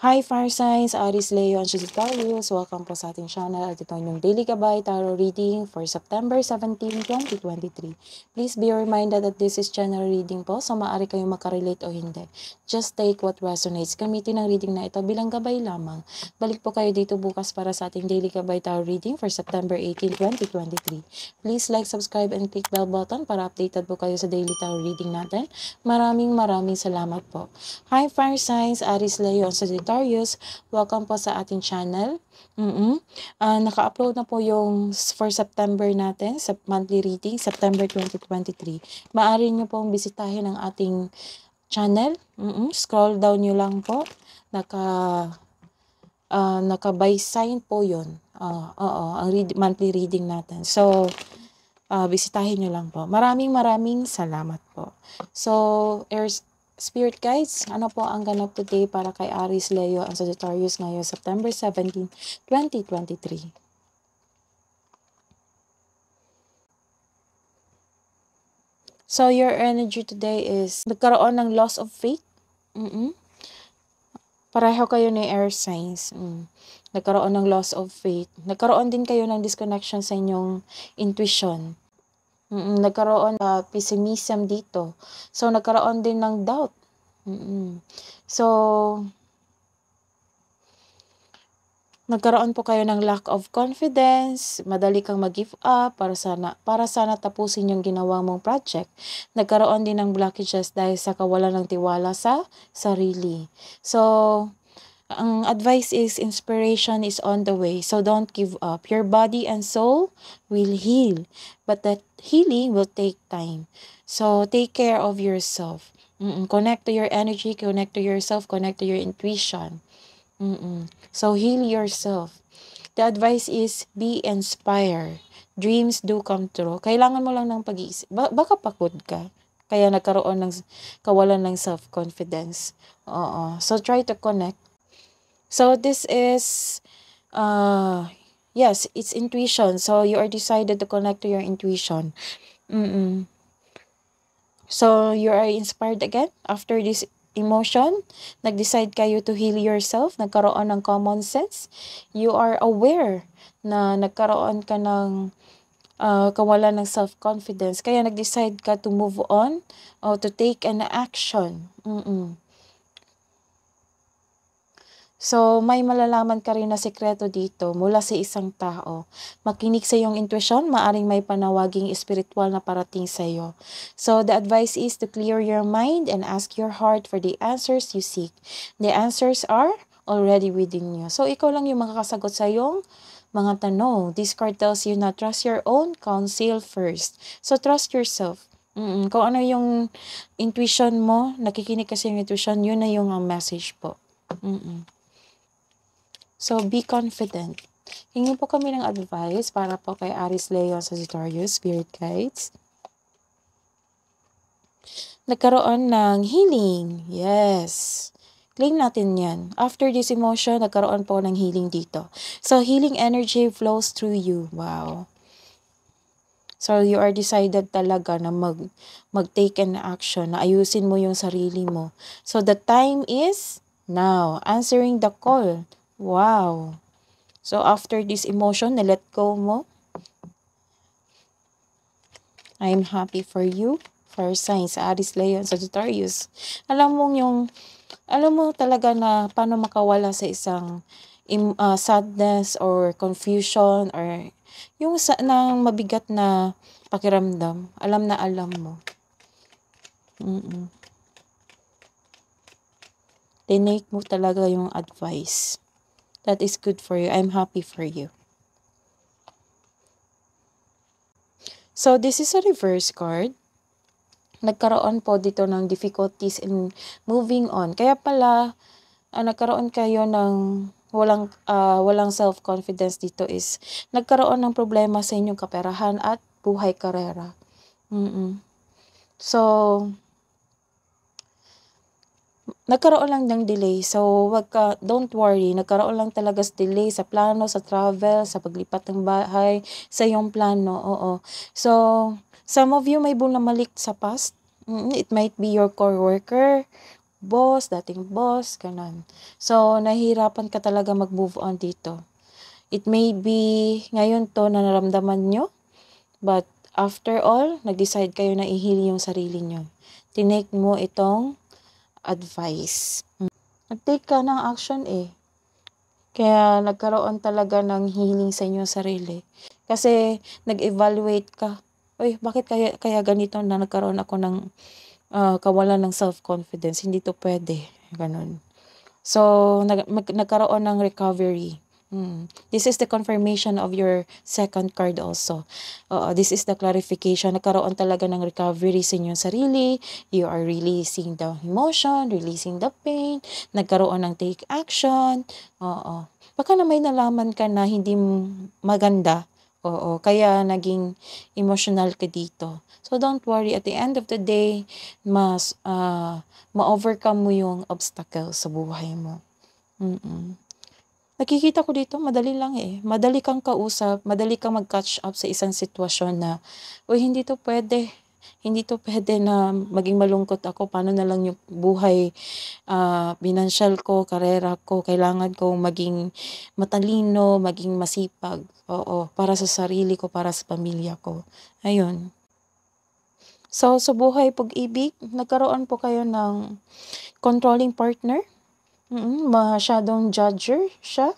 Hi Fire Signs, Aris Leo and Sagittarius. Welcome po sa ating channel at ito yung Daily Gabay Tarot Reading for September 17, 2023. Please be reminded that this is general reading po, so maaari kayong makarelate o hindi. Just take what resonates. Gamitin ang reading na ito bilang gabay lamang. Balik po kayo dito bukas para sa ating Daily Gabay Tarot Reading for September 18, 2023. Please like, subscribe, and click bell button para updated po kayo sa Daily Tarot Reading natin. Maraming salamat po. Hi Fire Signs, Aris Leo and Sagittarius. Welcome po sa ating channel. Naka-upload na po yung for September natin, sa monthly reading, September 2023. Maaari nyo pong bisitahin ang ating channel. Scroll down nyo lang po. Naka-by sign po yun. Ang monthly reading natin. So, bisitahin nyo lang po. Maraming salamat po. So, Spirit Guides, ano po ang ganap today para kay Aris, Leo, and Sagittarius ngayon, September 17, 2023? So, your energy today is nagkaroon ng loss of faith. Pareho kayo ni air signs. Nagkaroon ng loss of faith. Nagkaroon din kayo ng disconnection sa inyong intuition. Nagkaroon ng pessimism dito. So, nagkaroon din ng doubt. So, nagkaroon po kayo ng lack of confidence, madali kang mag-give up para sana tapusin yung ginawa mong project. Nagkaroon din ng blockages dahil sa kawalan ng tiwala sa sarili. So, ang advice is inspiration is on the way. So don't give up. Your body and soul will heal. But that healing will take time. So take care of yourself. Connect to your energy, connect to yourself, connect to your intuition. So heal yourself. The advice is be inspired. Dreams do come true. Kailangan mo lang ng pag-iisip. Baka pagod ka. Kaya nagkaroon ng kawalan ng self-confidence. So try to connect. So this is, yes, it's intuition. So you are decided to connect to your intuition. So you are inspired again after this emotion. Nag-decide kayo to heal yourself. Nagkaroon ng common sense. You are aware na nagkaroon ka ng kawalan ng self-confidence. Kaya nag-decide ka to move on or to take an action. So, may malalaman ka rin na sekreto dito mula sa isang tao. Makinig sa iyong intuition, maaring may panawaging espiritual na parating sa iyo. So, the advice is to clear your mind and ask your heart for the answers you seek. The answers are already within you. So, ikaw lang yung makakasagot sa iyong mga tanong. This card tells you na trust your own counsel first. So, trust yourself. Kung ano yung intuition mo, nakikinig kasi yung intuition, yun na yung message po. So, be confident. Hingi po kami ng advice para po kay Aris, Leo, Sagittarius, Spirit Guides. Nagkaroon ng healing. Yes. Claim natin yan. After this emotion, nagkaroon po ng healing dito. So, healing energy flows through you. Wow. So, you are decided talaga na mag-take an action, na ayusin mo yung sarili mo. So, the time is now. Answering the call. Wow. So, after this emotion, na-let go mo, I'm happy for you. Fire signs, Aris, Leo, and Sagittarius. Alam mo talaga na paano makawala sa isang sadness or confusion or yung nang mabigat na pakiramdam. Alam mo. Tinake mo talaga yung advice. That is good for you. I'm happy for you. So, this is a reverse card. Nagkaroon po dito ng difficulties in moving on. Kaya pala, nagkaroon kayo ng walang self-confidence dito is nagkaroon ng problema sa inyong kaperahan at buhay karera. So, nagkaroon lang ng delay. So, don't worry. Nagkaroon lang talaga delay sa plano, sa travel, sa paglipat ng bahay, sa iyong plano. So, some of you may bunamalik sa past. It might be your coworker, dating boss, ganon. So, nahihirapan ka talaga mag-move on dito. It may be ngayon to na naramdaman nyo, but after all, nag-decide kayo na i-heal yung sarili nyo. Tinake mo itong advice. Nag-take ka ng action eh. Kaya nagkaroon talaga ng healing sa inyong sarili. Kasi nag-evaluate ka. Uy, bakit kaya ganito na nagkaroon ako ng kawalan ng self-confidence? Hindi to pwede. Ganun. So, nagkaroon ng recovery. This is the confirmation of your second card also. This is the clarification. Nagkaroon talaga ng recovery sa inyong sarili. You are releasing the emotion, releasing the pain. Nagkaroon ng take action. Baka na may nalaman ka na hindi maganda. Kaya naging emotional ka dito. So don't worry, at the end of the day, mas ma-overcome mo yung obstacle sa buhay mo. Nakikita ko dito, madali lang eh. Madali kang kausap, madali kang mag-catch up sa isang sitwasyon na, uy, hindi to pwede. Hindi to pwede na maging malungkot ako. Paano na lang yung buhay, financial ko, karera ko, kailangan ko maging matalino, maging masipag. Para sa sarili ko, para sa pamilya ko. Ayun. So, sa buhay pag-ibig, nagkaroon po kayo ng controlling partner. Masyadong judger siya.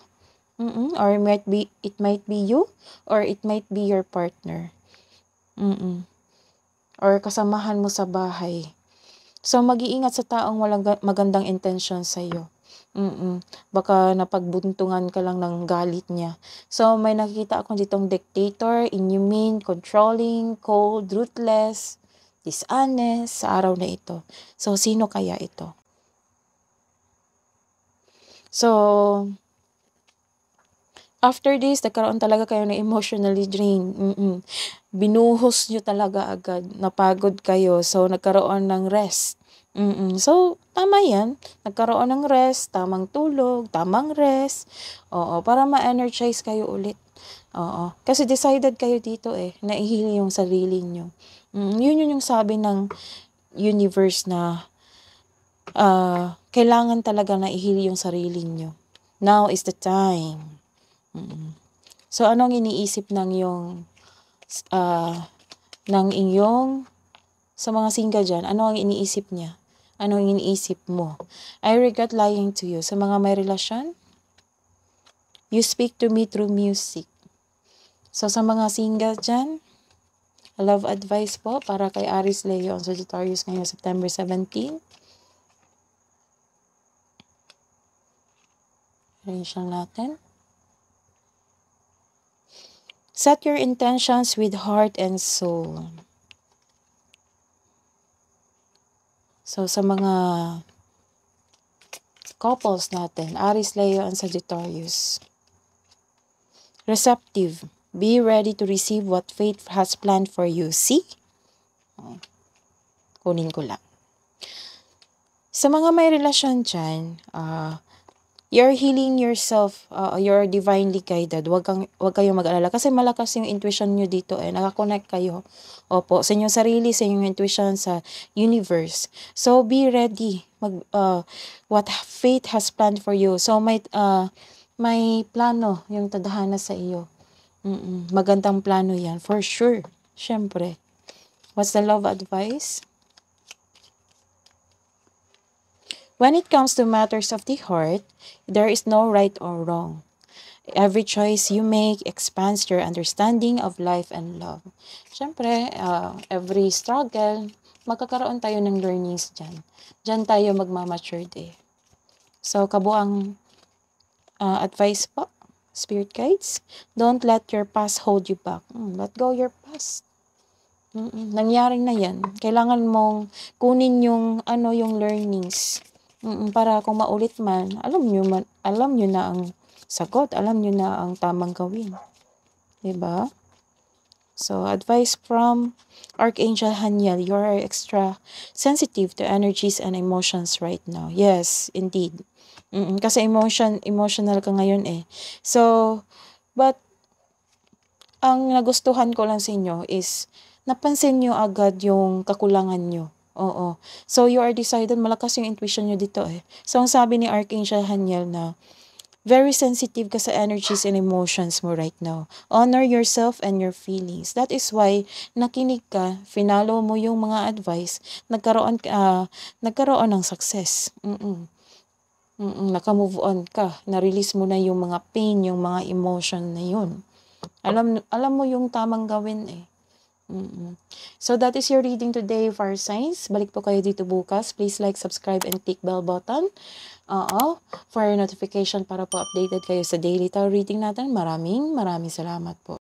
Or it might be you, or it might be your partner. Or kasamahan mo sa bahay. So, mag-iingat sa taong walang magandang intention sa iyo. Baka napagbuntungan ka lang ng galit niya. So, may nakikita akong ditong dictator, inhumane, controlling, cold, ruthless, dishonest sa araw na ito. So, sino kaya ito? So, after this, nagkaroon talaga kayo ng emotionally drained. Binuhos nyo talaga agad. Napagod kayo. So, nagkaroon ng rest. So, tama yan. Nagkaroon ng rest, tamang tulog, tamang rest. Para ma-energize kayo ulit. Kasi decided kayo dito eh, na i-heal yung sarili nyo. Yun yung sabi ng universe na kailangan talaga na i-heal yung sarili nyo. Now is the time. So, anong iniisip ng iyong, sa mga single dyan, ano ang iniisip niya? Ano ang iniisip mo? I regret lying to you. Sa mga may relasyon, you speak to me through music. So, sa mga single dyan, love advice po para kay Aries Leo on Sagittarius ngayong September 17. Arrange lang natin. Set your intentions with heart and soul. So, sa mga couples natin, Aries, Leo, and Sagittarius. Receptive. Be ready to receive what fate has planned for you. See? Kunin ko lang. Sa mga may relasyon dyan, you're healing yourself, you're divinely guided. Huwag kayong mag-alala. Kasi malakas yung intuition nyo dito nakakonect kayo. Sa inyong sarili, sa inyong intuition, sa universe. So, be ready. What fate has planned for you. So, may plano yung tadhana sa iyo. Magandang plano yan, for sure. Syempre. What's the love advice? When it comes to matters of the heart, there is no right or wrong. Every choice you make expands your understanding of life and love. Siyempre, every struggle, magkakaroon tayo ng learnings dyan. Dyan tayo magmamature eh. So, kabuang advice po, spirit guides, don't let your past hold you back. Let go your past. Nangyaring na yan. Kailangan mong kunin yung learnings. Para kung maulit man, alam nyo na ang sagot, alam nyo na ang tamang gawin. Diba? So, advice from Archangel Haniel, you are extra sensitive to energies and emotions right now. Yes, indeed. Kasi emotional ka ngayon eh. So, but, ang nagustuhan ko lang sa inyo is, napansin nyo agad yung kakulangan nyo. Oo. So, you are decided, malakas yung intuition nyo dito eh. So, ang sabi ni Archangel Haniel na, very sensitive ka sa energies and emotions mo right now. Honor yourself and your feelings. That is why, nakinig ka, finalo mo yung mga advice, nagkaroon ng success. Naka-move on ka. Na-release mo na yung mga pain, yung mga emotion na yun. Alam mo yung tamang gawin eh. So that is your reading today, fire signs. Balik po kayo dito bukas. Please like, subscribe, and click bell button. For notification para po updated kayo sa daily tarot reading natin. Maraming salamat po.